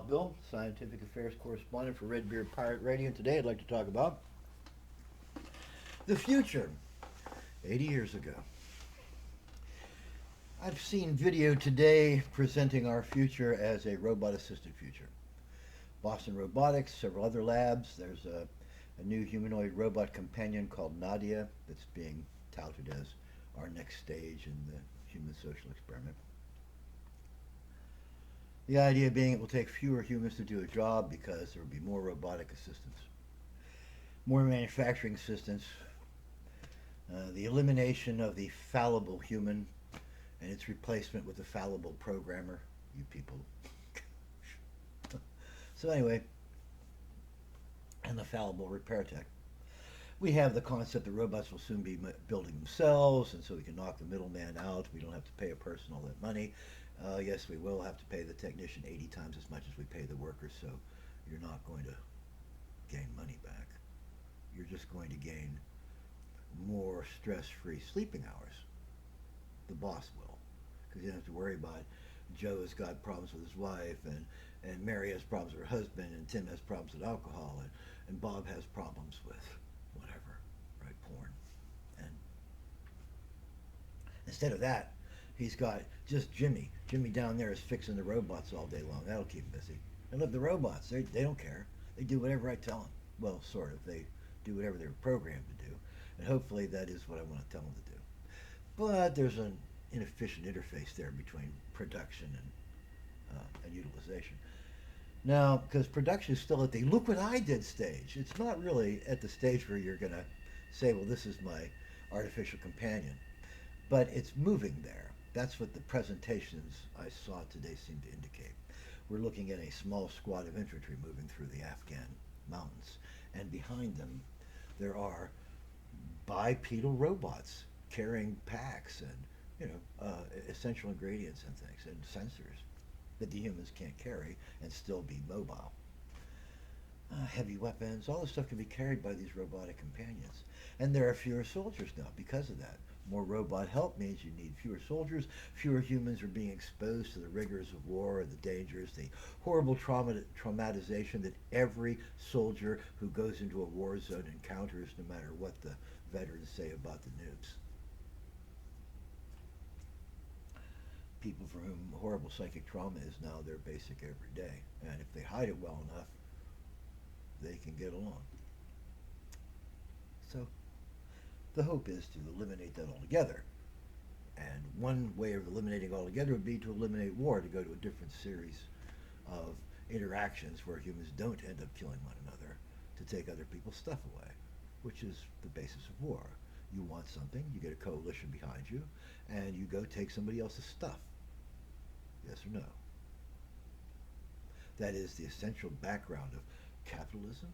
Bill, Scientific Affairs Correspondent for RedBeard Pirate Radio, and today I'd like to talk about the future, 80 years ago. I've seen video today presenting our future as a robot-assisted future. Boston Robotics, several other labs. There's a new humanoid robot companion called Nadia that's being touted as our next stage in the human social experiment. The idea being it will take fewer humans to do a job because there will be more robotic assistants, more manufacturing assistants, the elimination of the fallible human and its replacement with the fallible programmer, you people. So anyway, and the fallible repair tech. We have the concept that robots will soon be building themselves, and so we can knock the middleman out. We don't have to pay a person all that money. Yes, we will have to pay the technician 80 times as much as we pay the workers, so you're not going to gain money back. You're just going to gain more stress-free sleeping hours. The boss will, because you don't have to worry about Joe has got problems with his wife, and Mary has problems with her husband, and Tim has problems with alcohol, and Bob has problems with whatever, right, porn. And instead of that, he's got just Jimmy. Jimmy down there is fixing the robots all day long. That'll keep him busy. I love the robots. They don't care. They do whatever I tell them. Well, sort of. They do whatever they're programmed to do. And hopefully that is what I want to tell them to do. But there's an inefficient interface there between production and utilization. Now, because production is still at the look what I did stage. It's not really at the stage where you're going to say, well, this is my artificial companion. But it's moving there. That's what the presentations I saw today seem to indicate. We're looking at a small squad of infantry moving through the Afghan mountains. And behind them, there are bipedal robots carrying packs and essential ingredients and things and sensors that the humans can't carry and still be mobile. Heavy weapons, all this stuff can be carried by these robotic companions. And there are fewer soldiers now because of that. More robot help means you need fewer soldiers, fewer humans are being exposed to the rigors of war and the dangers, the horrible traumatization that every soldier who goes into a war zone encounters, no matter what the veterans say about the noobs. People for whom horrible psychic trauma is now their basic everyday. And if they hide it well enough, they can get along. So the hope is to eliminate that altogether. And one way of eliminating altogether would be to eliminate war, to go to a different series of interactions where humans don't end up killing one another to take other people's stuff away, which is the basis of war. You want something, you get a coalition behind you, and you go take somebody else's stuff. Yes or no? That is the essential background of capitalism,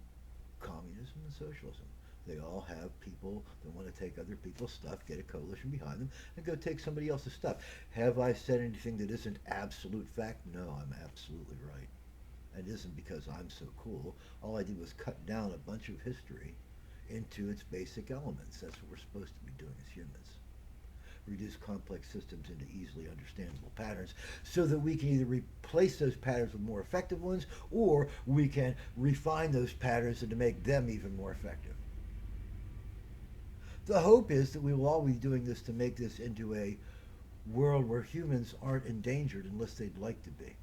communism, and socialism. They all have people that want to take other people's stuff, get a coalition behind them, and go take somebody else's stuff. Have I said anything that isn't absolute fact? No, I'm absolutely right. And it isn't because I'm so cool. All I did was cut down a bunch of history into its basic elements. That's what we're supposed to be doing as humans. Reduce complex systems into easily understandable patterns so that we can either replace those patterns with more effective ones, or we can refine those patterns and to make them even more effective. The hope is that we will always be doing this to make this into a world where humans aren't endangered unless they'd like to be.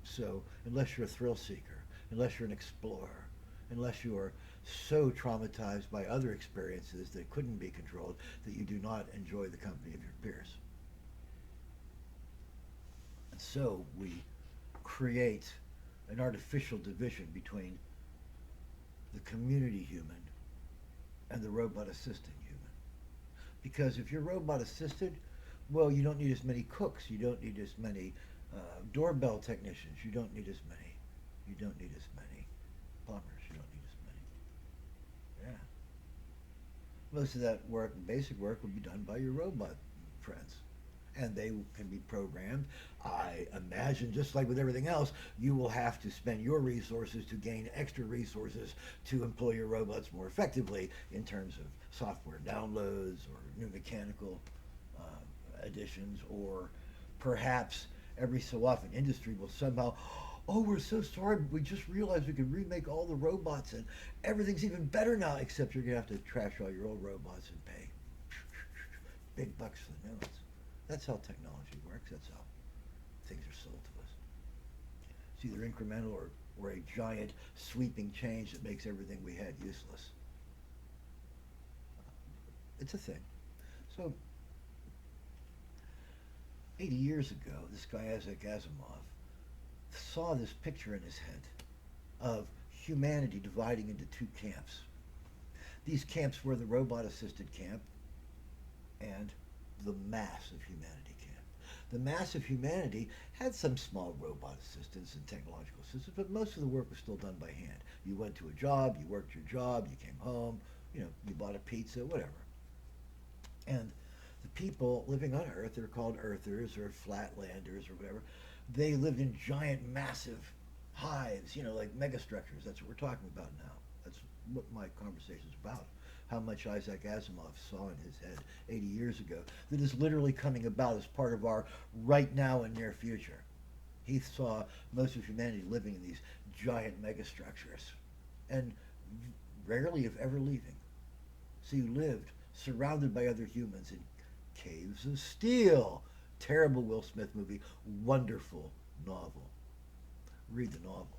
So unless you're a thrill seeker, unless you're an explorer, unless you are so traumatized by other experiences that couldn't be controlled that you do not enjoy the company of your peers. And so we create an artificial division between the community human and the robot assisting human. Because if you're robot assisted, well, you don't need as many cooks, you don't need as many doorbell technicians, you don't need as many plumbers, you don't need as many. Yeah. Most of that work, basic work, will be done by your robot friends. And they can be programmed. I imagine, just like with everything else, you will have to spend your resources to gain extra resources to employ your robots more effectively in terms of software downloads or new mechanical additions, or perhaps every so often industry will somehow, oh, we're so sorry, but we just realized we could remake all the robots and everything's even better now, except you're going to have to trash all your old robots and pay big bucks for the new ones. That's how technology works. That's how things are sold to us. It's either incremental or a giant sweeping change that makes everything we had useless. It's a thing. So, 80 years ago, this guy Isaac Asimov saw this picture in his head of humanity dividing into two camps. These camps were the robot-assisted camp and the mass of humanity camp. The mass of humanity had some small robot assistants and technological assistants, but most of the work was still done by hand. You went to a job, you worked your job, you came home, you bought a pizza, whatever. And the people living on Earth, they're called Earthers or Flatlanders or whatever, they lived in giant, massive hives, like megastructures. That's what we're talking about now. That's what my conversation's about. How much Isaac Asimov saw in his head 80 years ago that is literally coming about as part of our right now and near future. He saw most of humanity living in these giant megastructures and rarely, if ever, leaving. So you lived surrounded by other humans in caves of steel. Terrible Will Smith movie, wonderful novel. Read the novel.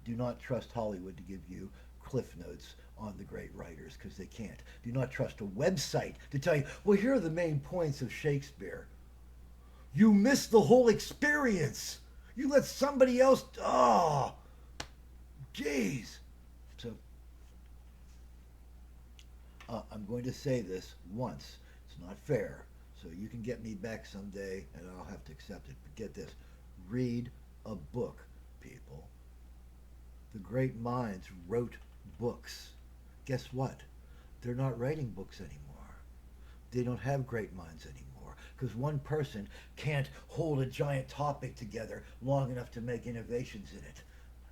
Do not trust Hollywood to give you cliff notes on the great writers, because they can't. Do not trust a website to tell you, well, here are the main points of Shakespeare. You missed the whole experience. You let somebody else, jeez. So, I'm going to say this once. It's not fair. So you can get me back someday and I'll have to accept it. But get this. Read a book, people. The great minds wrote books. Guess what? They're not writing books anymore. They don't have great minds anymore. Because one person can't hold a giant topic together long enough to make innovations in it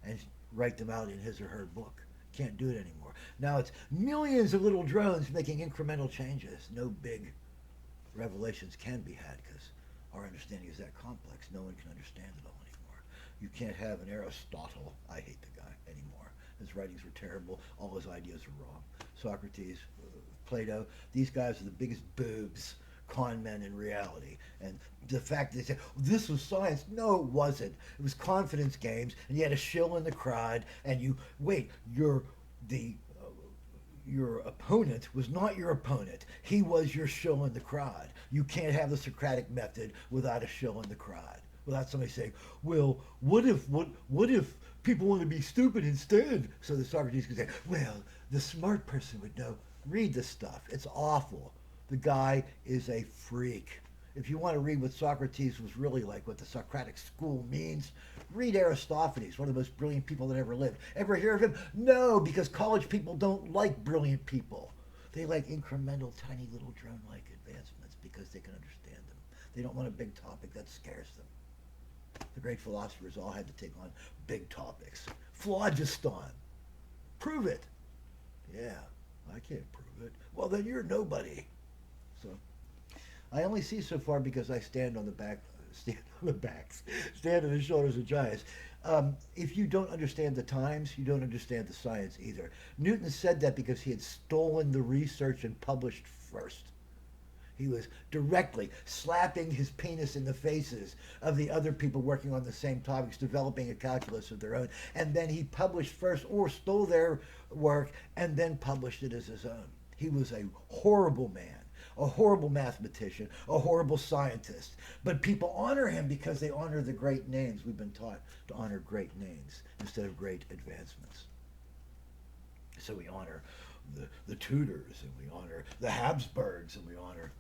and write them out in his or her book. Can't do it anymore. Now it's millions of little drones making incremental changes. No big revelations can be had because our understanding is that complex. No one can understand it all anymore. You can't have an Aristotle. I hate the guy anymore. His writings were terrible. All his ideas are wrong. Socrates, Plato, these guys are the biggest boobs, con men in reality. And the fact that they say, this was science, no, it wasn't. It was confidence games, and you had a shill in the crowd, and your opponent was not your opponent. He was your shill in the crowd. You can't have the Socratic method without a shill in the crowd. Without somebody saying, well, what if people want to be stupid instead? So the Socrates could say, well, the smart person would know. Read the stuff. It's awful. The guy is a freak. If you want to read what Socrates was really like, what the Socratic school means, read Aristophanes, one of the most brilliant people that ever lived. Ever hear of him? No, because college people don't like brilliant people. They like incremental, tiny little drone-like advancements because they can understand them. They don't want a big topic that scares them. The great philosophers all had to take on big topics. Phlogiston. Prove it. Yeah, I can't prove it. Well, then you're nobody. So I only see so far because I stand on the shoulders of giants. If you don't understand the times, you don't understand the science either. Newton said that because he had stolen the research and published first. He was directly slapping his penis in the faces of the other people working on the same topics, developing a calculus of their own. And then he published first or stole their work and then published it as his own. He was a horrible man, a horrible mathematician, a horrible scientist. But people honor him because they honor the great names. We've been taught to honor great names instead of great advancements. So we honor the Tudors, and we honor the Habsburgs, and we honor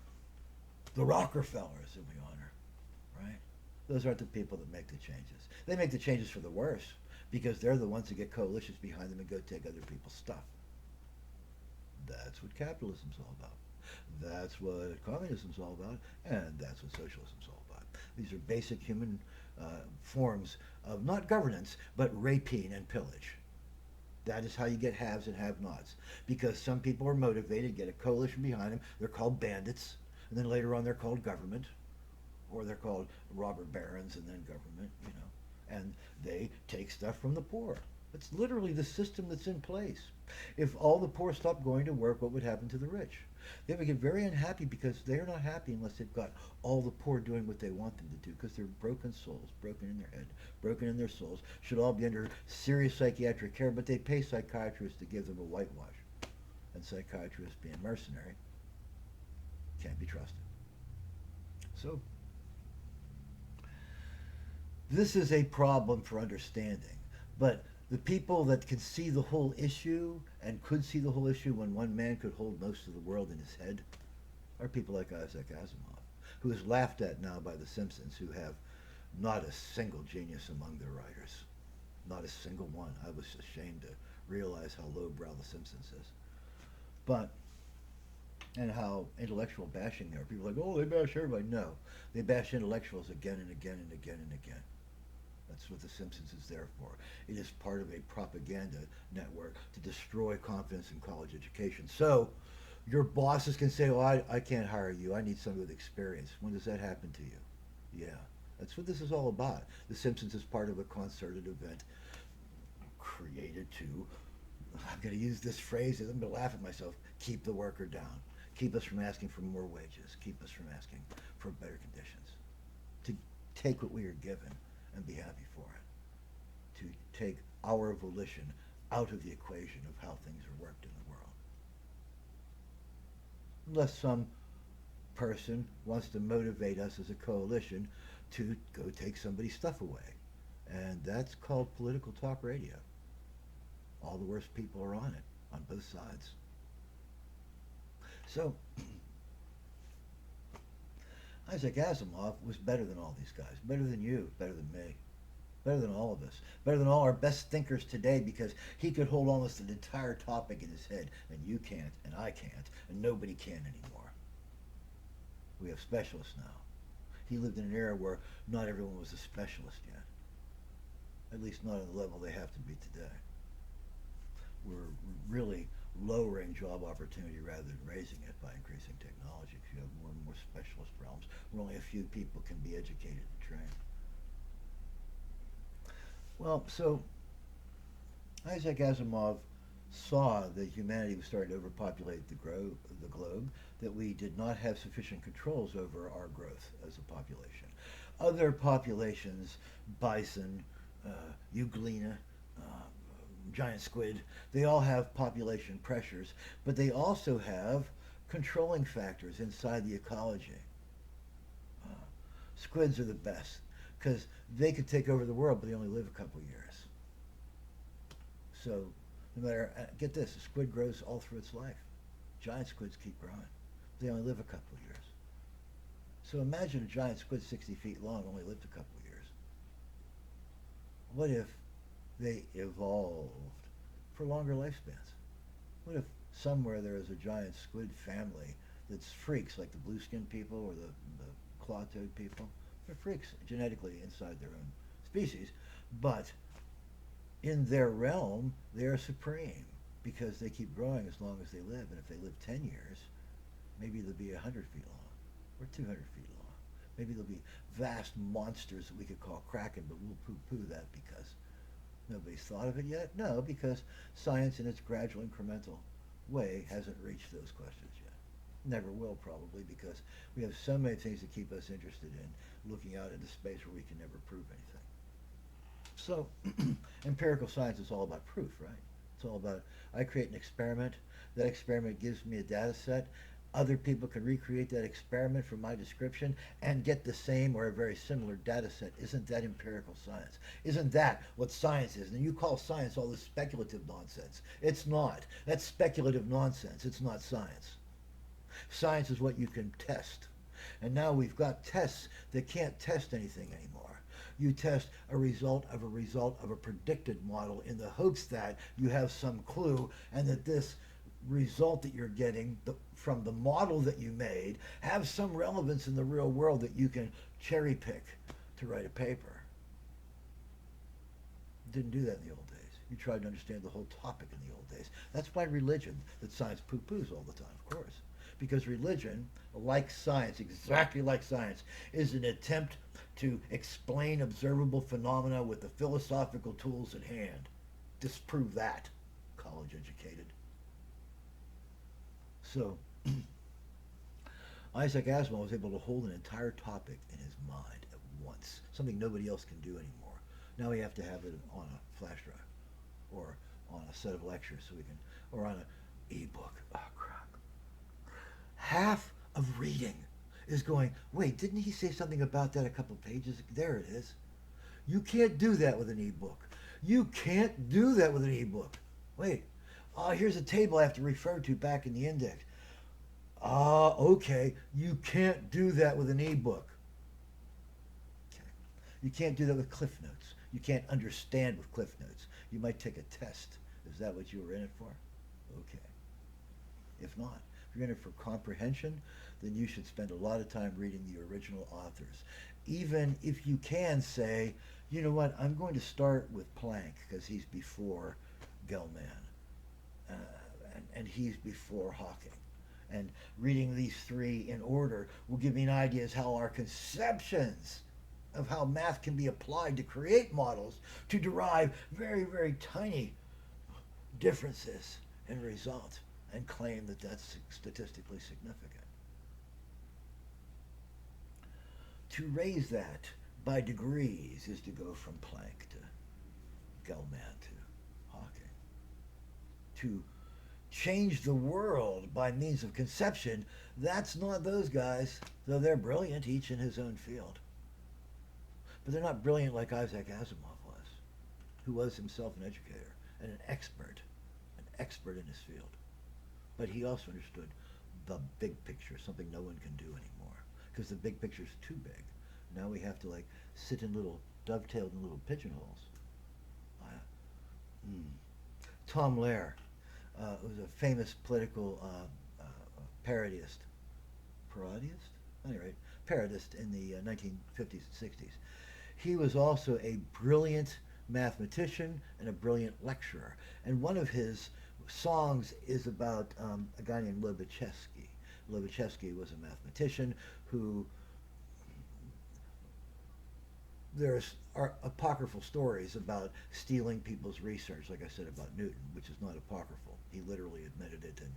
the Rockefellers, and we honor, right? Those aren't the people that make the changes. They make the changes for the worse because they're the ones that get coalitions behind them and go take other people's stuff. That's what capitalism's all about. That's what communism's all about, and that's what socialism's all about. These are basic human forms of not governance, but rapine and pillage. That is how you get haves and have-nots. Because some people are motivated, get a coalition behind them, they're called bandits, and then later on they're called government, or they're called robber barons and then government, and they take stuff from the poor. It's literally the system that's in place. If all the poor stopped going to work, what would happen to the rich? They would get very unhappy because they're not happy unless they've got all the poor doing what they want them to do, because they're broken souls, broken in their head, broken in their souls, should all be under serious psychiatric care, but they pay psychiatrists to give them a whitewash. And psychiatrists, being mercenary, can't be trusted. So, this is a problem for understanding, but the people that can see the whole issue and could see the whole issue when one man could hold most of the world in his head are people like Isaac Asimov, who is laughed at now by the Simpsons, who have not a single genius among their writers. Not a single one. I was ashamed to realize how lowbrow the Simpsons is. But, and how intellectual bashing they are. People are like, oh, they bash everybody. No, they bash intellectuals again and again and again and again. That's what The Simpsons is there for. It is part of a propaganda network to destroy confidence in college education. So your bosses can say, well, I can't hire you. I need somebody with experience. When does that happen to you? Yeah, that's what this is all about. The Simpsons is part of a concerted event created to, I'm going to use this phrase, I'm going to laugh at myself, keep the worker down. Keep us from asking for more wages. Keep us from asking for better conditions. To take what we are given and be happy for it. To take our volition out of the equation of how things are worked in the world. Unless some person wants to motivate us as a coalition to go take somebody's stuff away. And that's called political talk radio. All the worst people are on it, on both sides. So, Isaac Asimov was better than all these guys, better than you, better than me, better than all of us, better than all our best thinkers today, because he could hold almost an entire topic in his head, and you can't, and I can't, and nobody can anymore. We have specialists now. He lived in an era where not everyone was a specialist yet, at least not at the level they have to be today. We're really lowering job opportunity rather than raising it by increasing technology, because you have more and more specialist realms where only a few people can be educated and trained. Well, so Isaac Asimov saw that humanity was starting to overpopulate the globe, that we did not have sufficient controls over our growth as a population. Other populations, bison, euglena, giant squid, they all have population pressures, but they also have controlling factors inside the ecology. Squids are the best because they could take over the world, but they only live a couple years. So no matter, get this, a squid grows all through its life. Giant squids keep growing. They only live a couple years. So imagine a giant squid 60 feet long only lived a couple years. What if they evolved for longer lifespans? What if somewhere there is a giant squid family that's freaks like the blue-skinned people or the claw-toed people? They're freaks genetically inside their own species, but in their realm, they are supreme because they keep growing as long as they live. And if they live 10 years, maybe they'll be 100 feet long or 200 feet long. Maybe they'll be vast monsters that we could call kraken, but we'll poo-poo that because nobody's thought of it yet? No, because science in its gradual incremental way hasn't reached those questions yet. Never will, probably, because we have so many things that keep us interested in looking out into space where we can never prove anything. So empirical science is all about proof, right? It's all about, I create an experiment, that experiment gives me a data set, other people can recreate that experiment from my description and get the same or a very similar data set. Isn't that empirical science? Isn't that what science is? And you call science all this speculative nonsense. It's not. That's speculative nonsense. It's not science. Science is what you can test. And now we've got tests that can't test anything anymore. You test a result of a predicted model in the hopes that you have some clue and that this result that you're getting from the model that you made have some relevance in the real world that you can cherry pick to write a paper. Didn't do that in the old days. You tried to understand the whole topic in the old days. That's why religion, that science poo-poos all the time, of course. Because religion, like science, exactly like science, is an attempt to explain observable phenomena with the philosophical tools at hand. Disprove that, college educated. So, Isaac Asimov was able to hold an entire topic in his mind at once, something nobody else can do anymore. Now we have to have it on a flash drive, or on a set of lectures, so we can, or on an e-book. Oh crap! Half of reading is going, wait, didn't he say something about that a couple pages? There it is. You can't do that with an e-book. You can't do that with an e-book. Wait, here's a table I have to refer to back in the index. Okay, you can't do that with an e-book. Okay. You can't do that with Cliff Notes. You can't understand with Cliff Notes. You might take a test. Is that what you were in it for? Okay. If not, if you're in it for comprehension, then you should spend a lot of time reading the original authors. Even if you can say, you know what, I'm going to start with Planck because he's before Gell-Mann, and he's before Hawking. And reading these three in order will give me an idea as how our conceptions of how math can be applied to create models to derive very, very tiny differences in result and claim that that's statistically significant. To raise that by degrees is to go from Planck to Gell-Mann to Hawking. To change the world by means of conception, that's not those guys, though they're brilliant, each in his own field. But they're not brilliant like Isaac Asimov was, who was himself an educator and an expert in his field. But he also understood the big picture, something no one can do anymore, because the big picture is too big. Now we have to like sit in little, dovetailed in little pigeonholes. Tom Lehrer was a famous political parodist, parodist in the 1950s and 60s. He was also a brilliant mathematician and a brilliant lecturer. And one of his songs is about a guy named Lobachevsky. Lobachevsky was a mathematician who, there's apocryphal stories about stealing people's research, like I said about Newton, which is not apocryphal. He literally admitted it and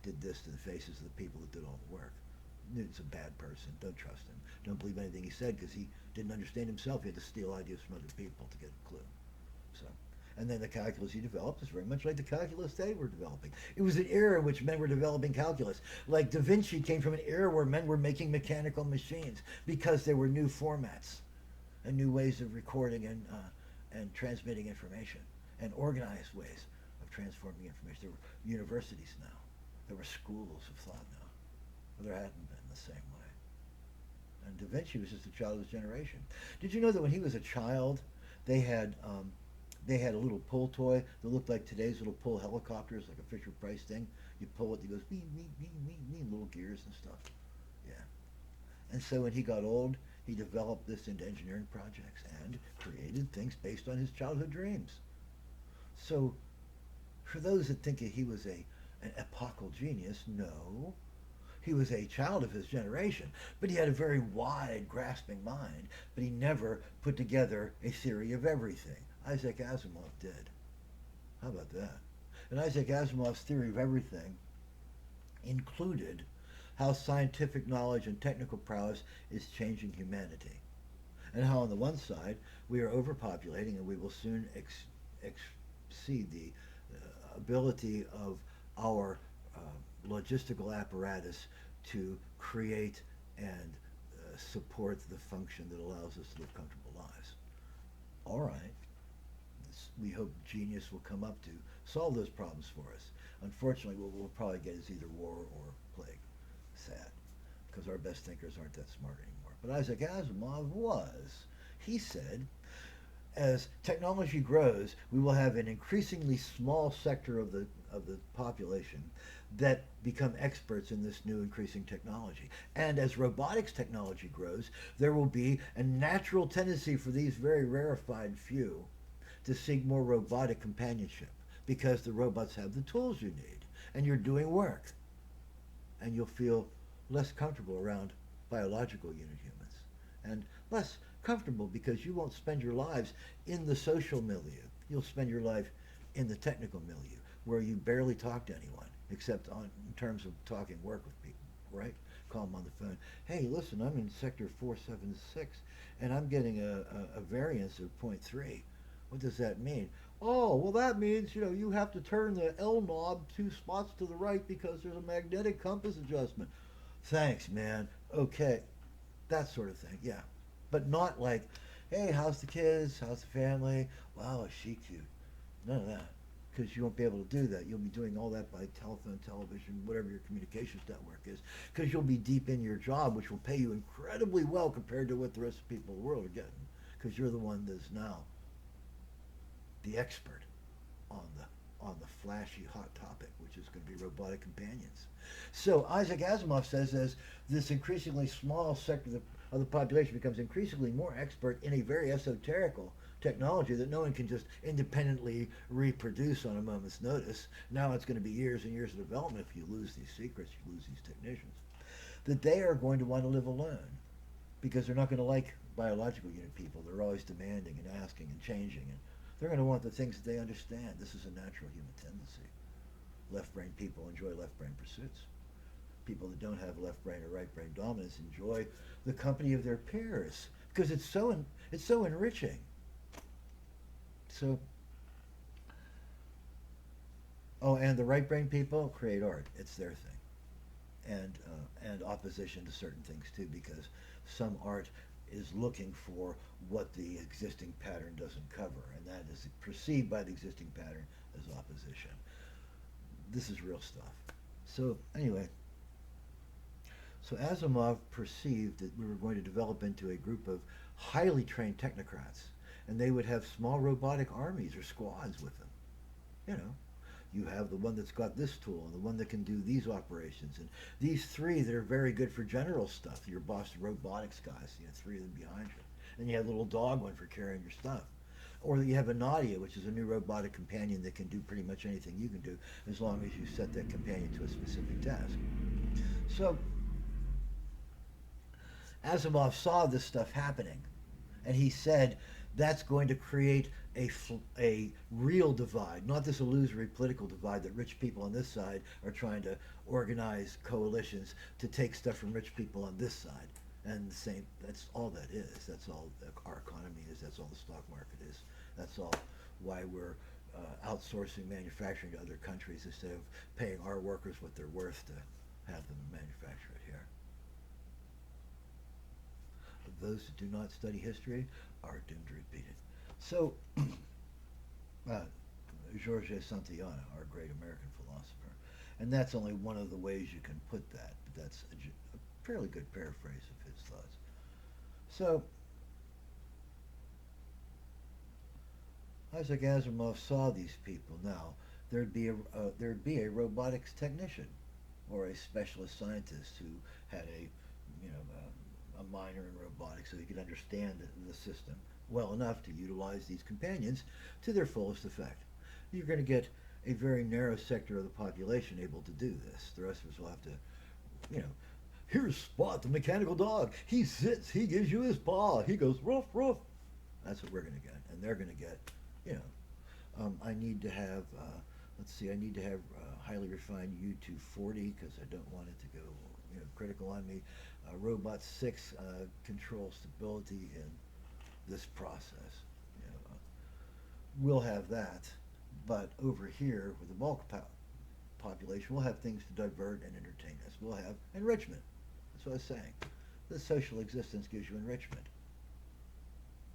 did this to the faces of the people that did all the work. Newton's a bad person. Don't trust him. Don't believe anything he said because he didn't understand himself. He had to steal ideas from other people to get a clue. So, and then the calculus he developed is very much like the calculus they were developing. It was an era in which men were developing calculus. Like Da Vinci came from an era where men were making mechanical machines because there were new formats and new ways of recording and transmitting information and organized ways of transforming information. There were universities now. There were schools of thought now. Well, there hadn't been the same way. And Da Vinci was just a child of his generation. Did you know that when he was a child, they had a little pull toy that looked like today's little pull helicopters, like a Fisher-Price thing. You pull it, it goes, wee, wee, wee, wee, wee, little gears and stuff. Yeah. And so when he got old, he developed this into engineering projects and created things based on his childhood dreams. So for those that think that he was an epochal genius, no. He was a child of his generation, but he had a very wide, grasping mind, but he never put together a theory of everything. Isaac Asimov did. How about that? And Isaac Asimov's theory of everything included how scientific knowledge and technical prowess is changing humanity, and how on the one side we are overpopulating and we will soon exceed the ability of our logistical apparatus to create and support the function that allows us to live comfortable lives. All right. We hope genius will come up to solve those problems for us. Unfortunately, what we'll probably get is either war or plague. Sad, because our best thinkers aren't that smart anymore. But Isaac Asimov was. He said, as technology grows, we will have an increasingly small sector of the population that become experts in this new increasing technology. And as robotics technology grows, there will be a natural tendency for these very rarefied few to seek more robotic companionship because the robots have the tools you need and you're doing work. And you'll feel less comfortable around biological unit humans and less comfortable because you won't spend your lives in the social milieu. You'll spend your life in the technical milieu where you barely talk to anyone except in terms of talking work with people, right? Call them on the phone. Hey, listen, I'm in sector 476 and I'm getting a variance of point 0.3. What does that mean? Oh, well, that means, you have to turn the L knob 2 spots to the right because there's a magnetic compass adjustment. Thanks, man. Okay. That sort of thing, yeah. But not like, hey, how's the kids? How's the family? Wow, is she cute? None of that. Because you won't be able to do that. You'll be doing all that by telephone, television, whatever your communications network is. Because you'll be deep in your job, which will pay you incredibly well compared to what the rest of the people in the world are getting. Because you're the one that's now the expert on the flashy hot topic, which is going to be robotic companions. So Isaac Asimov says as this increasingly small sector of the population becomes increasingly more expert in a very esoterical technology that no one can just independently reproduce on a moment's notice. Now it's going to be years and years of development. If you lose these secrets, you lose these technicians. That they are going to want to live alone because they're not going to like biological unit people. They're always demanding and asking and changing, and they're going to want the things that they understand. This is a natural human tendency. Left-brain people enjoy left-brain pursuits. People that don't have left-brain or right-brain dominance enjoy the company of their peers because it's so enriching. So, and the right-brain people create art. It's their thing, and opposition to certain things too, because some art is looking for what the existing pattern doesn't cover, and that is perceived by the existing pattern as opposition. This is real stuff. So anyway, so Asimov perceived that we were going to develop into a group of highly trained technocrats, and they would have small robotic armies or squads with them. You have the one that's got this tool and the one that can do these operations, and these three that are very good for general stuff. Your Boston Robotics guys, three of them behind you. And you have a little dog one for carrying your stuff. Or you have a Nadia, which is a new robotic companion that can do pretty much anything you can do as long as you set that companion to a specific task. So Asimov saw this stuff happening, and he said that's going to create a real divide, not this illusory political divide that rich people on this side are trying to organize coalitions to take stuff from rich people on this side. And the same, that's all that is. That's all our economy is. That's all the stock market is. That's all why we're outsourcing manufacturing to other countries instead of paying our workers what they're worth to have them manufacture it here. Those who do not study history are doomed to repeat it. So, Georges Santayana, our great American philosopher, and that's only one of the ways you can put that, but that's a fairly good paraphrase of his thoughts. So, Isaac Asimov saw these people. Now, there'd be a robotics technician or a specialist scientist who had a minor in robotics so he could understand the system well enough to utilize these companions to their fullest effect. You're going to get a very narrow sector of the population able to do this. The rest of us will have to, here's Spot, the mechanical dog. He sits, he gives you his paw, he goes ruff, ruff. That's what we're going to get. And they're going to get, I need to have, I need to have highly refined U240 because I don't want it to go, critical on me. Robot 6 control stability in this process. We'll have that, but over here with the bulk population, we'll have things to divert and entertain us. We'll have enrichment. That's what I was saying. The social existence gives you enrichment.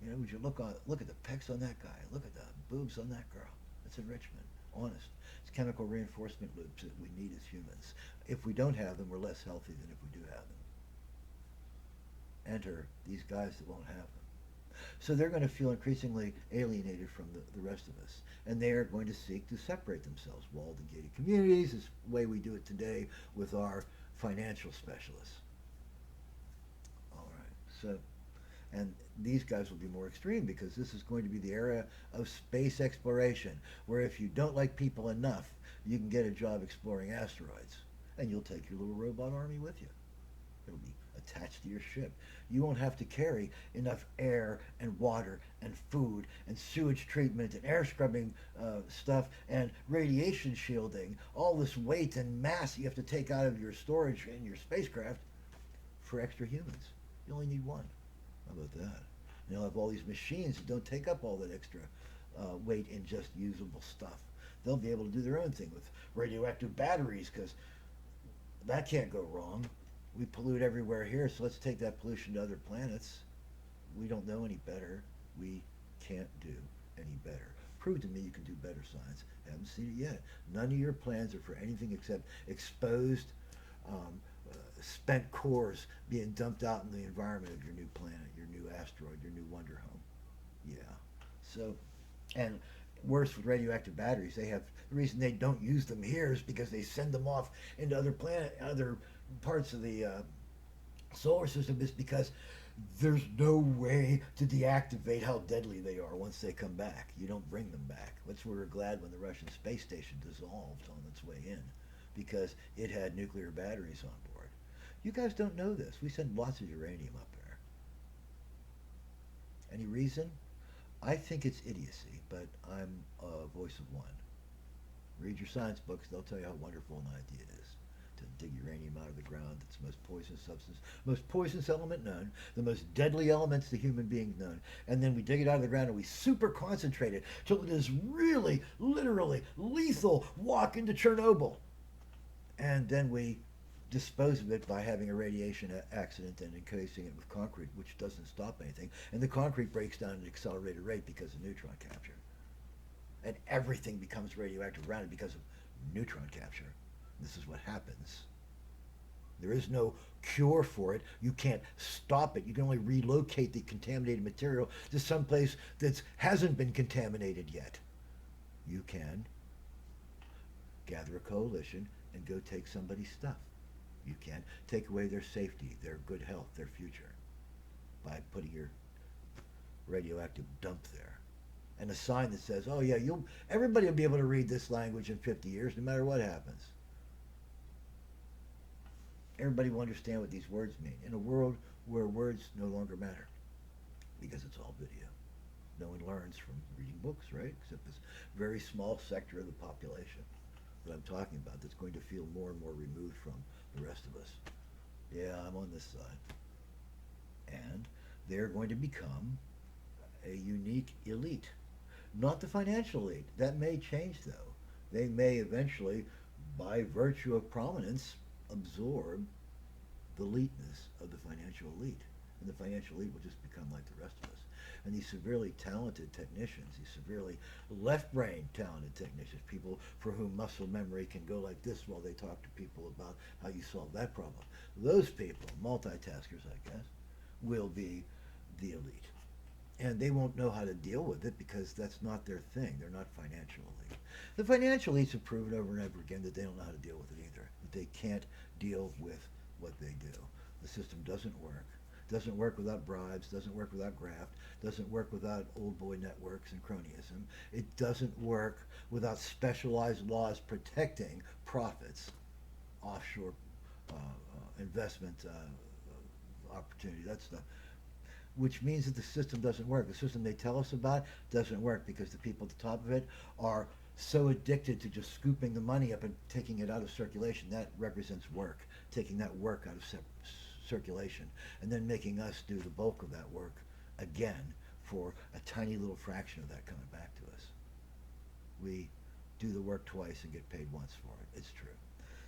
Would you look at the pecs on that guy? Look at the boobs on that girl. That's enrichment. Honest. It's chemical reinforcement loops that we need as humans. If we don't have them, we're less healthy than if we do have them. Enter these guys that won't have them. So they're going to feel increasingly alienated from the rest of us. And they are going to seek to separate themselves. Walled and gated communities is the way we do it today with our financial specialists. All right. So, and these guys will be more extreme because this is going to be the era of space exploration, where if you don't like people enough, you can get a job exploring asteroids. And you'll take your little robot army with you. It'll be attached to your ship. You won't have to carry enough air and water and food and sewage treatment and air scrubbing stuff and radiation shielding, all this weight and mass you have to take out of your storage in your spacecraft for extra humans. You only need one. How about that? You'll have all these machines that don't take up all that extra weight in just usable stuff. They'll be able to do their own thing with radioactive batteries, because that can't go wrong. We pollute everywhere here, so let's take that pollution to other planets. We don't know any better. We can't do any better. Prove to me you can do better science. Haven't seen it yet. None of your plans are for anything except exposed, spent cores being dumped out in the environment of your new planet, your new asteroid, your new wonder home. Yeah. So, and worse with radioactive batteries, they have, the reason they don't use them here is because they send them off into other parts of the solar system, is because there's no way to deactivate how deadly they are once they come back. You don't bring them back. That's why we're glad when the Russian space station dissolved on its way in, because it had nuclear batteries on board. You guys don't know this. We send lots of uranium up there. Any reason? I think it's idiocy, but I'm a voice of one. Read your science books. They'll tell you how wonderful an idea it is to dig uranium out of the ground. It's the most poisonous substance, most poisonous element known, the most deadly elements to human beings known. And then we dig it out of the ground and we super concentrate it till it is really, literally lethal. Walk into Chernobyl. And then we dispose of it by having a radiation accident and encasing it with concrete, which doesn't stop anything. And the concrete breaks down at an accelerated rate because of neutron capture. And everything becomes radioactive around it because of neutron capture. This is what happens. There is no cure for it. You can't stop it. You can only relocate the contaminated material to some place that hasn't been contaminated yet. You can gather a coalition and go take somebody's stuff. You can take away their safety, their good health, their future by putting your radioactive dump there. And a sign that says, oh yeah, everybody will be able to read this language in 50 years no matter what happens. Everybody will understand what these words mean in a world where words no longer matter because it's all video. No one learns from reading books, right? Except this very small sector of the population that I'm talking about that's going to feel more and more removed from the rest of us. Yeah, I'm on this side. And they're going to become a unique elite. Not the financial elite. That may change, though. They may eventually, by virtue of prominence, absorb the eliteness of the financial elite. And the financial elite will just become like the rest of us. And these severely talented technicians, these severely left-brain talented technicians, people for whom muscle memory can go like this while they talk to people about how you solve that problem. Those people, multitaskers, I guess, will be the elite. And they won't know how to deal with it because that's not their thing. They're not financial elite. The financial elites have proven over and over again that they don't know how to deal with it either. That they can't deal with what they do. The system doesn't work. Doesn't work without bribes, doesn't work without graft, doesn't work without old boy networks and cronyism. It doesn't work without specialized laws protecting profits, offshore investment opportunity, that stuff. Which means that the system doesn't work. The system they tell us about doesn't work because the people at the top of it are so addicted to just scooping the money up and taking it out of circulation. That represents work, taking that work out of circulation and then making us do the bulk of that work again for a tiny little fraction of that coming back to us. We do the work twice and get paid once for it. It's true.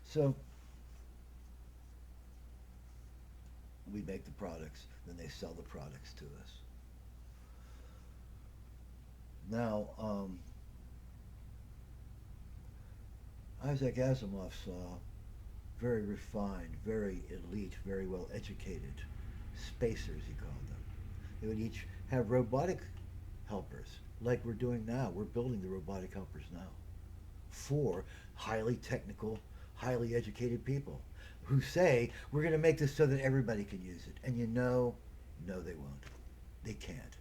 So we make the products, then they sell the products to us. Now, Isaac Asimov saw very refined, very elite, very well educated spacers, he called them. They would each have robotic helpers, like we're doing now. We're building the robotic helpers now for highly technical, highly educated people who say, we're going to make this so that everybody can use it. And no, they won't. They can't.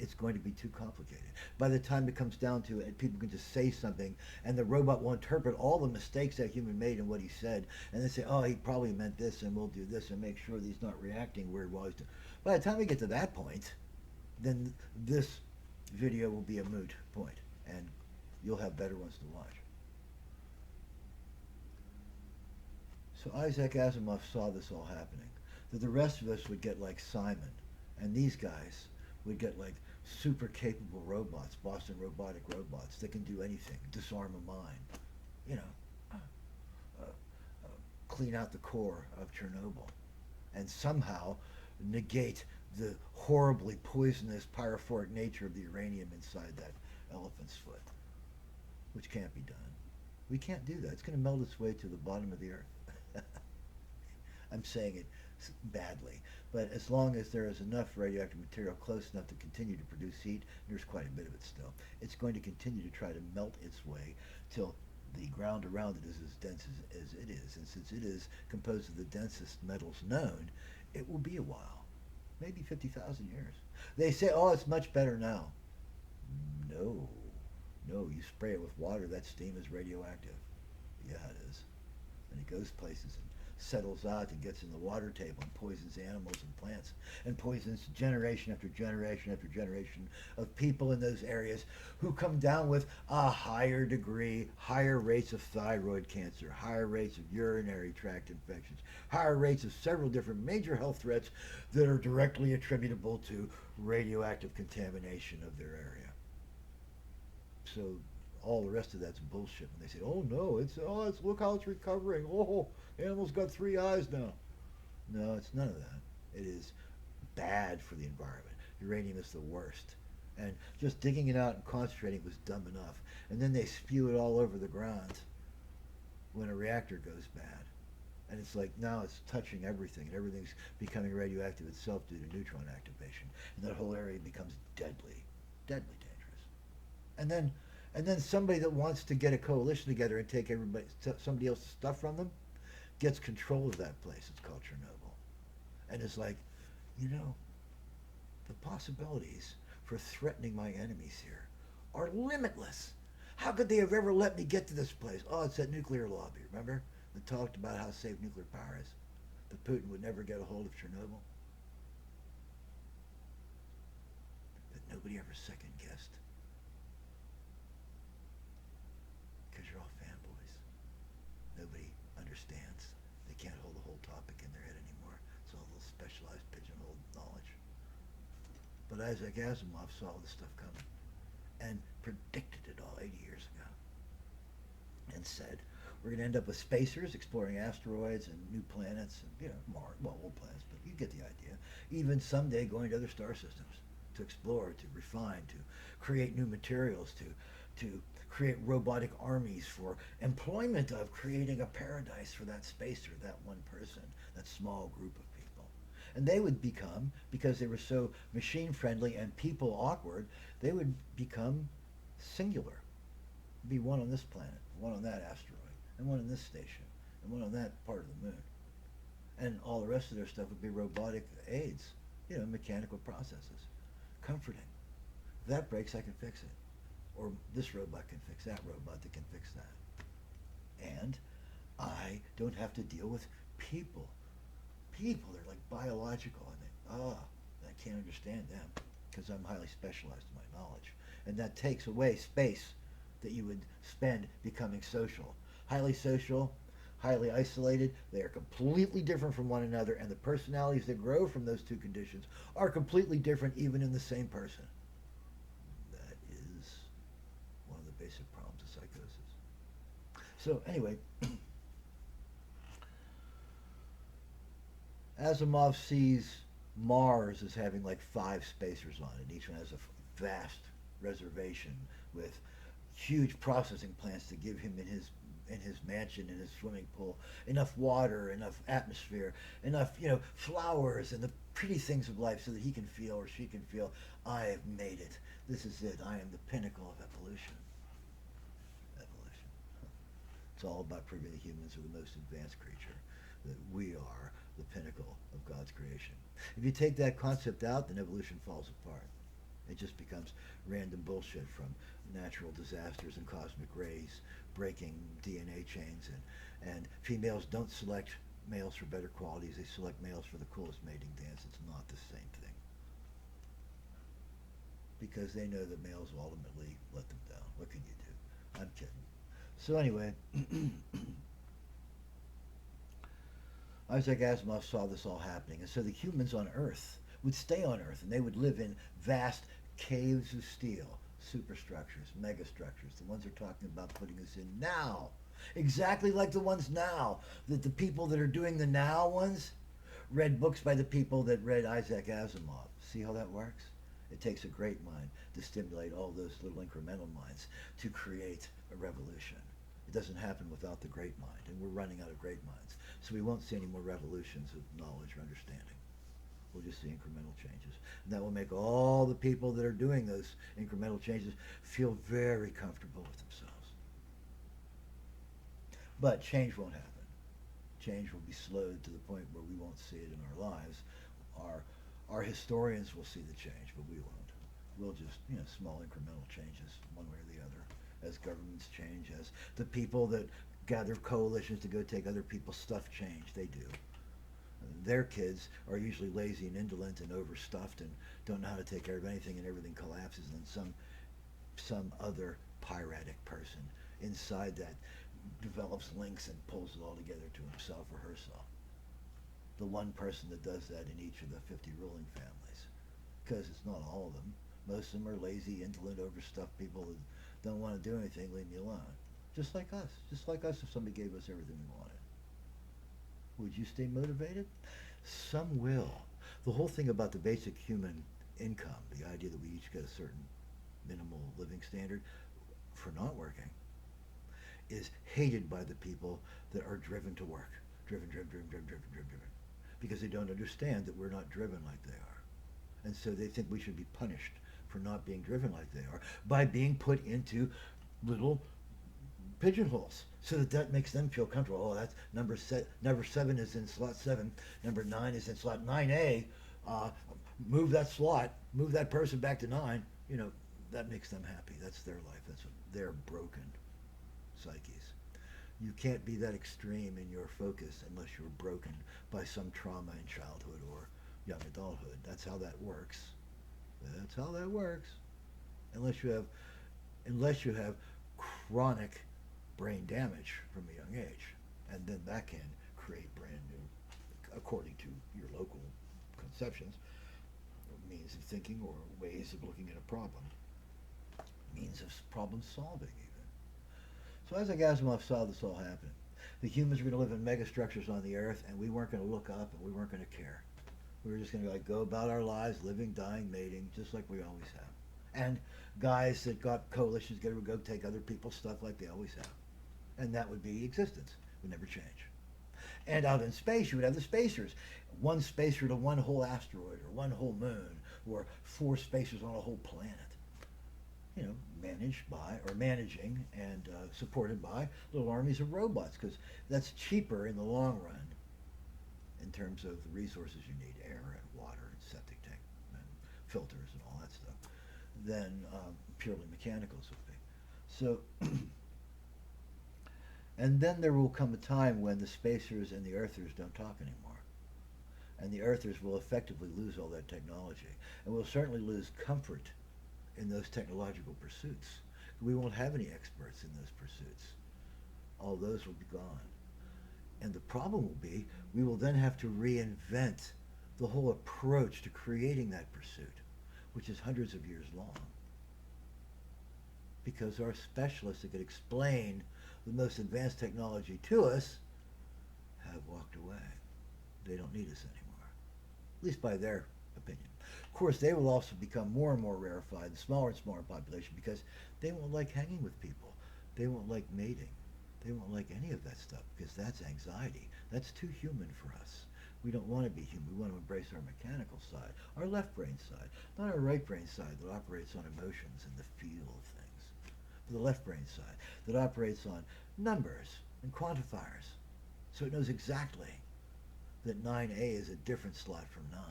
it's going to be too complicated. By the time it comes down to it, people can just say something, and the robot will interpret all the mistakes that human made in what he said, and then say, oh, he probably meant this, and we'll do this, and make sure that he's not reacting weird while he's doing. By the time we get to that point, then this video will be a moot point, and you'll have better ones to watch. So Isaac Asimov saw this all happening, that the rest of us would get like Simon, and these guys would get like super capable robots, Boston robotic robots that can do anything, disarm a mine, you know, clean out the core of Chernobyl, and somehow negate the horribly poisonous pyrophoric nature of the uranium inside that elephant's foot, which can't be done. We can't do that. It's going to melt its way to the bottom of the earth. I'm saying it badly, but as long as there is enough radioactive material close enough to continue to produce heat, there's quite a bit of it still, it's going to continue to try to melt its way till the ground around it is as dense as it is. And since it is composed of the densest metals known, it will be a while, maybe 50,000 years. They say, oh, it's much better now. No, you spray it with water, that steam is radioactive. Yeah, it is. And it goes places and settles out and gets in the water table and poisons animals and plants and poisons generation after generation after generation of people in those areas who come down with a higher degree, higher rates of thyroid cancer, higher rates of urinary tract infections, higher rates of several different major health threats that are directly attributable to radioactive contamination of their area. So all the rest of that's bullshit when they say, oh no, it's look how it's recovering. Oh, animals got 3 eyes now. No, it's none of that. It is bad for the environment. Uranium is the worst. And just digging it out and concentrating was dumb enough. And then they spew it all over the ground when a reactor goes bad. And it's like now it's touching everything, and everything's becoming radioactive itself due to neutron activation. And that whole area becomes deadly dangerous. And then somebody that wants to get a coalition together and take somebody else's stuff from them gets control of that place. It's called Chernobyl. And it's like, the possibilities for threatening my enemies here are limitless. How could they have ever let me get to this place? Oh, it's that nuclear lobby, remember? That talked about how safe nuclear power is. That Putin would never get a hold of Chernobyl. That nobody ever second guessed. Because you're all fanboys. Nobody understands. They can't hold the whole topic in their head anymore. It's all little specialized pigeonholed knowledge. But Isaac Asimov saw this stuff coming and predicted it all 80 years ago and said, we're going to end up with spacers exploring asteroids and new planets and, Mars, well, old planets, but you get the idea. Even someday going to other star systems to explore, to refine, to create new materials, to create robotic armies for employment of creating a paradise for that spacer, that one person, that small group of people. And they would become, because they were so machine friendly and people awkward, they would become singular. Be one on this planet, one on that asteroid, and one in this station, and one on that part of the moon. And all the rest of their stuff would be robotic aids, mechanical processes. Comforting. If that breaks, I can fix it. Or this robot can fix that robot that can fix that. And I don't have to deal with people. People, they're like biological. I can't understand them because I'm highly specialized in my knowledge. And that takes away space that you would spend becoming social. Highly social, highly isolated, they are completely different from one another, and the personalities that grow from those two conditions are completely different even in the same person. That is one of the basic problems of psychosis. So anyway, Asimov sees Mars as having like 5 spacers on it. Each one has a vast reservation with huge processing plants to give him in his mansion, in his swimming pool, enough water, enough atmosphere, enough, flowers and the pretty things of life so that he can feel or she can feel, I have made it. This is it. I am the pinnacle of evolution. It's all about proving that humans are the most advanced creature, that we are the pinnacle of God's creation. If you take that concept out, then evolution falls apart. It just becomes random bullshit from natural disasters and cosmic rays breaking DNA chains, and females don't select males for better qualities, they select males for the coolest mating dance. It's not the same thing. Because they know that males will ultimately let them down. What can you do? I'm kidding. So anyway, Isaac Asimov saw this all happening, and so the humans on Earth would stay on Earth, and they would live in vast caves of steel, superstructures, megastructures, the ones they're talking about putting us in now. Exactly like the ones now, that the people that are doing the now ones read books by the people that read Isaac Asimov. See how that works? It takes a great mind to stimulate all those little incremental minds to create a revolution. It doesn't happen without the great mind, and we're running out of great minds. So we won't see any more revolutions of knowledge or understanding. We'll just see incremental changes. And that will make all the people that are doing those incremental changes feel very comfortable with themselves. But change won't happen. Change will be slowed to the point where we won't see it in our lives. Our historians will see the change, but we won't. We'll just, small incremental changes one way or the other as governments change, as the people that gather coalitions to go take other people's stuff change. They do. Their kids are usually lazy and indolent and overstuffed and don't know how to take care of anything, and everything collapses, and then some other piratic person inside that develops links and pulls it all together to himself or herself. The one person that does that in each of the 50 ruling families. Because it's not all of them. Most of them are lazy, indolent, overstuffed people who don't want to do anything, leave me alone. Just like us. Just like us if somebody gave us everything we wanted. Would you stay motivated? Some will. The whole thing about the basic human income, the idea that we each get a certain minimal living standard for not working, is hated by the people that are driven to work. Driven. Because they don't understand that we're not driven like they are. And so they think we should be punished for not being driven like they are by being put into little pigeonholes, so that makes them feel comfortable. Oh, that's number 7 is in slot 7, number 9 is in slot 9A. Move that slot, move that person back to 9. That makes them happy. That's their life. That's their broken psyches. You can't be that extreme in your focus unless you're broken by some trauma in childhood or young adulthood. That's how that works. That's how that works. Unless you have chronic brain damage from a young age, and then that can create brand new, according to your local conceptions, means of thinking or ways of looking at a problem, means of problem solving even. So Isaac Asimov saw this all happen. The humans were going to live in megastructures on the earth, and we weren't going to look up, and we weren't going to care. We were just going to go about our lives, living, dying, mating, just like we always have. And guys that got coalitions together would go take other people's stuff like they always have. And that would be existence. It would never change. And out in space, you would have the spacers. One spacer to one whole asteroid, or one whole moon, or 4 spacers on a whole planet. Managing and supported by little armies of robots, because that's cheaper in the long run in terms of the resources you need, air and water and septic tank and filters and all that stuff, than purely mechanicals would be. So, and then there will come a time when the spacers and the earthers don't talk anymore. And the earthers will effectively lose all that technology. And we'll certainly lose comfort in those technological pursuits. We won't have any experts in those pursuits. All those will be gone. And the problem will be, we will then have to reinvent the whole approach to creating that pursuit, which is hundreds of years long. Because our specialists that could explain the most advanced technology to us have walked away. They don't need us anymore, at least by their opinion. Of course, they will also become more and more rarefied, smaller and smaller population, because they won't like hanging with people. They won't like mating. They won't like any of that stuff, because that's anxiety. That's too human for us. We don't want to be human. We want to embrace our mechanical side, our left brain side, not our right brain side that operates on emotions and the feel of things, but the left brain side that operates on numbers and quantifiers. So it knows exactly that 9A is a different slot from 9.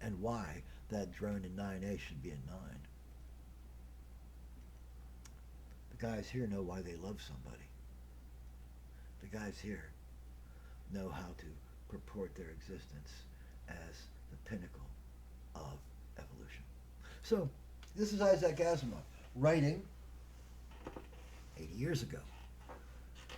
and why that drone in 9A should be in 9. The guys here know why they love somebody. The guys here know how to purport their existence as the pinnacle of evolution. So, this is Isaac Asimov writing 80 years ago,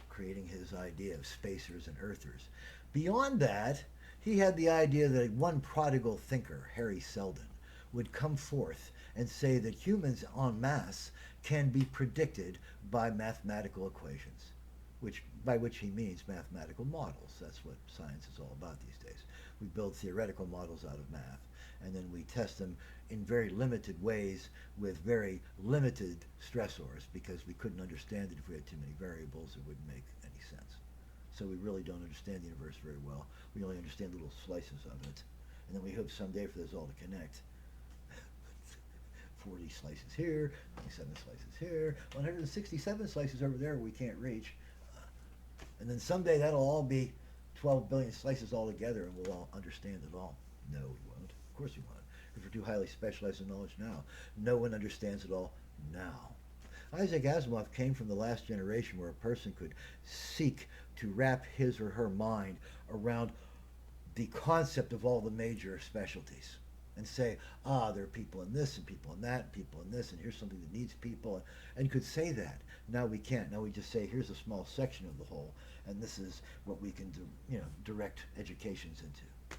creating his idea of spacers and earthers. Beyond that, he had the idea that one prodigal thinker, Harry Seldon, would come forth and say that humans en masse can be predicted by mathematical equations, by which he means mathematical models. That's what science is all about these days. We build theoretical models out of math, and then we test them in very limited ways with very limited stressors, because we couldn't understand it if we had too many variables. It wouldn't make any sense. So we really don't understand the universe very well. We only understand little slices of it. And then we hope someday for this all to connect. 40 slices here, 27 slices here, 167 slices over there we can't reach. And then someday that'll all be 12 billion slices all together, and we'll all understand it all. No, we won't. Of course we won't. Because we're too highly specialized in knowledge now. No one understands it all now. Isaac Asimov came from the last generation where a person could seek to wrap his or her mind around the concept of all the major specialties and say, there are people in this and people in that and people in this, and here's something that needs people, and could say that. Now we can't. Now we just say, here's a small section of the whole, and this is what we can do, direct educations into.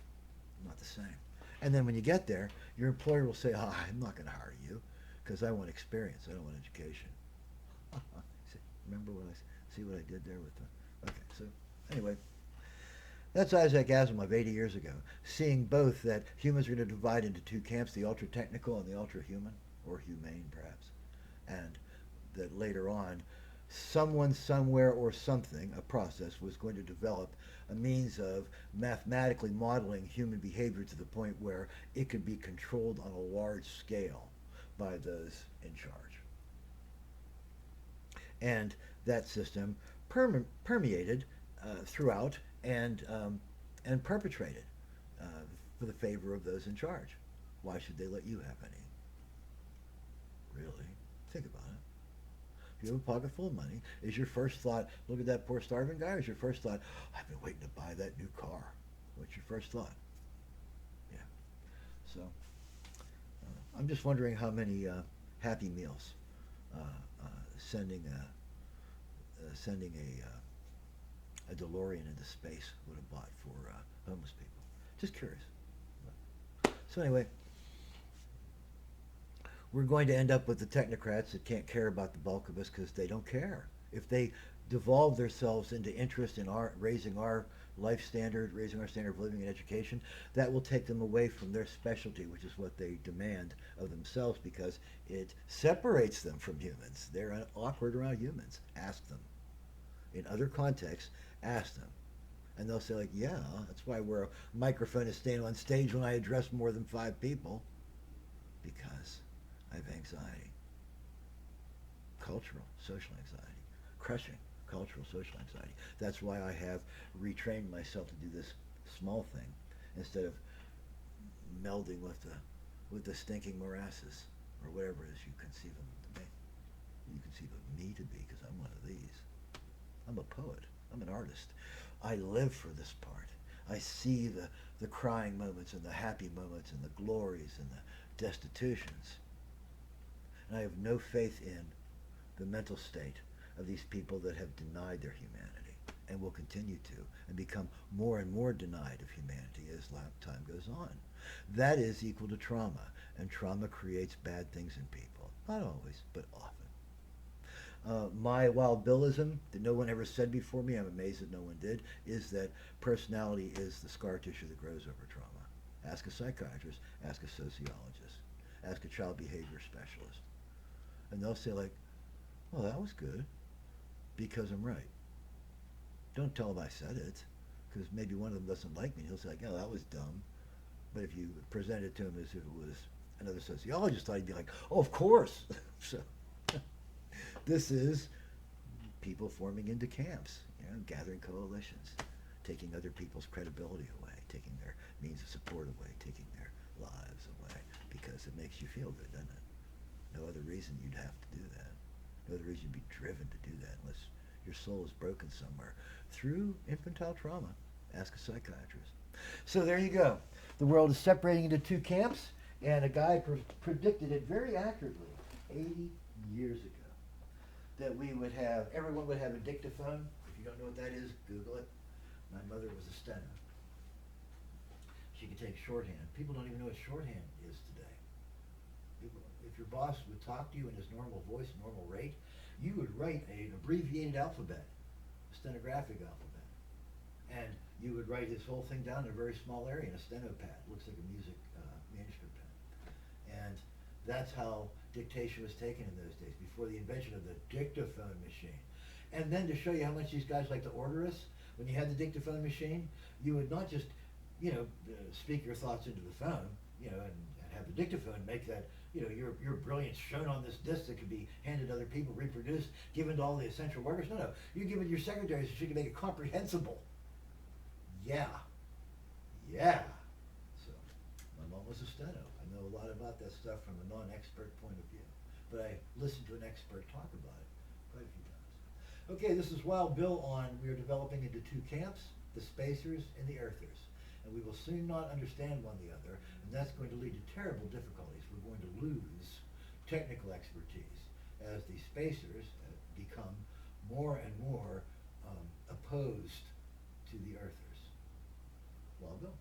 Not the same. And then when you get there, your employer will say, I'm not going to hire you because I want experience. I don't want education. Remember see what I did there with the... Okay, so anyway, that's Isaac Asimov 80 years ago, seeing both that humans are going to divide into two camps, the ultra-technical and the ultra-human, or humane perhaps, and that later on, someone, somewhere, or something, a process, was going to develop a means of mathematically modeling human behavior to the point where it could be controlled on a large scale by those in charge. And that system permeated throughout and perpetrated for the favor of those in charge. Why should they let you have any? Really? Think about it. If you have a pocket full of money, is your first thought, look at that poor starving guy, or is your first thought, I've been waiting to buy that new car? What's your first thought? Yeah. So, I'm just wondering how many Happy Meals sending a DeLorean into space would have bought for homeless people. Just curious. So anyway, we're going to end up with the technocrats that can't care about the bulk of us because they don't care. If they devolve themselves into interest in raising our life standard, raising our standard of living and education, that will take them away from their specialty, which is what they demand of themselves, because it separates them from humans. They're awkward around humans. Ask them. In other contexts, ask them. And they'll say, like, yeah, that's why I wear a microphone to stand on stage when I address more than 5 people. Because I have anxiety. Cultural, social anxiety. Crushing cultural, social anxiety. That's why I have retrained myself to do this small thing instead of melding with the stinking morasses, or whatever it is you conceive them to be. You conceive of me to be, because I'm one of these. I'm a poet. I'm an artist. I live for this part. I see the crying moments and the happy moments and the glories and the destitutions. And I have no faith in the mental state of these people that have denied their humanity and will continue to, and become more and more denied of humanity as time goes on. That is equal to trauma, and trauma creates bad things in people. Not always, but often. My wild billism that no one ever said before me, I'm amazed that no one did, is that personality is the scar tissue that grows over trauma. Ask a psychiatrist, ask a sociologist, ask a child behavior specialist. And they'll say, like, well, that was good, because I'm right. Don't tell them I said it, because maybe one of them doesn't like me. He'll say, like, oh, that was dumb. But if you present it to him as if it was another sociologist, he'd be like, oh, of course. So this is people forming into camps, gathering coalitions, taking other people's credibility away, taking their means of support away, taking their lives away because it makes you feel good, doesn't it? No other reason you'd have to do that. No other reason you'd be driven to do that unless your soul is broken somewhere through infantile trauma. Ask a psychiatrist. So there you go. The world is separating into two camps, and a guy predicted it very accurately 80 years ago that everyone would have a dictaphone. If you don't know what that is, Google it. My mother was a steno. She could take shorthand. People don't even know what shorthand is today. If your boss would talk to you in his normal voice, normal rate, you would write an abbreviated alphabet, a stenographic alphabet. And you would write this whole thing down in a very small area in a steno pad. It looks like a music manuscript pen. And that's how dictation was taken in those days, before the invention of the dictaphone machine. And then to show you how much these guys like to order us, when you had the dictaphone machine, you would not just, speak your thoughts into the phone, and have the dictaphone make that, your brilliance shown on this disc that could be handed to other people, reproduced, given to all the essential workers. No, you give it to your secretary so she can make it comprehensible. Yeah. So, my mom was a steno. I know a lot about that stuff from a non-expert point of view. But I listened to an expert talk about it quite a few times. Okay, this is Wild Bill on we are developing into two camps, the spacers and the earthers. And we will soon not understand one the other, and that's going to lead to terrible difficulties. We're going to lose technical expertise as the spacers become more and more opposed to the earthers. Wild Bill.